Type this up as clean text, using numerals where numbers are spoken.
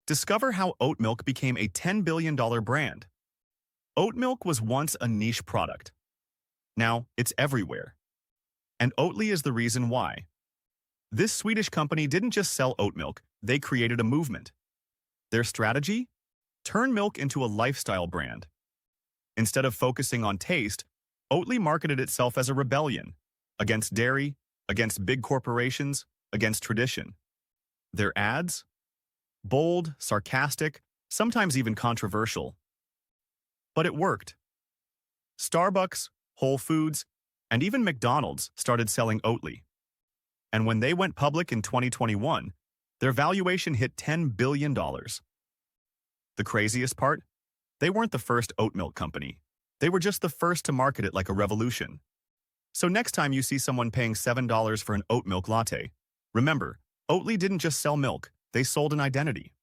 Discover how oat milk became a $10 billion brand. Oat milk was once a niche product. Now, it's everywhere. And Oatly is the reason why. This Swedish company didn't just sell oat milk, they created a movement. Their strategy? Turn milk into a lifestyle brand. Instead of focusing on taste, Oatly marketed itself as a rebellion against dairy, against big corporations, against tradition. Their ads? Bold, sarcastic, sometimes even controversial. But it worked. Starbucks, Whole Foods, and even McDonald's started selling Oatly. And when they went public in 2021, their valuation hit $10 billion. The craziest part? They weren't the first oat milk company. They were just the first to market it like a revolution. So next time you see someone paying $7 for an oat milk latte, remember, Oatly didn't just sell milk, they sold an identity.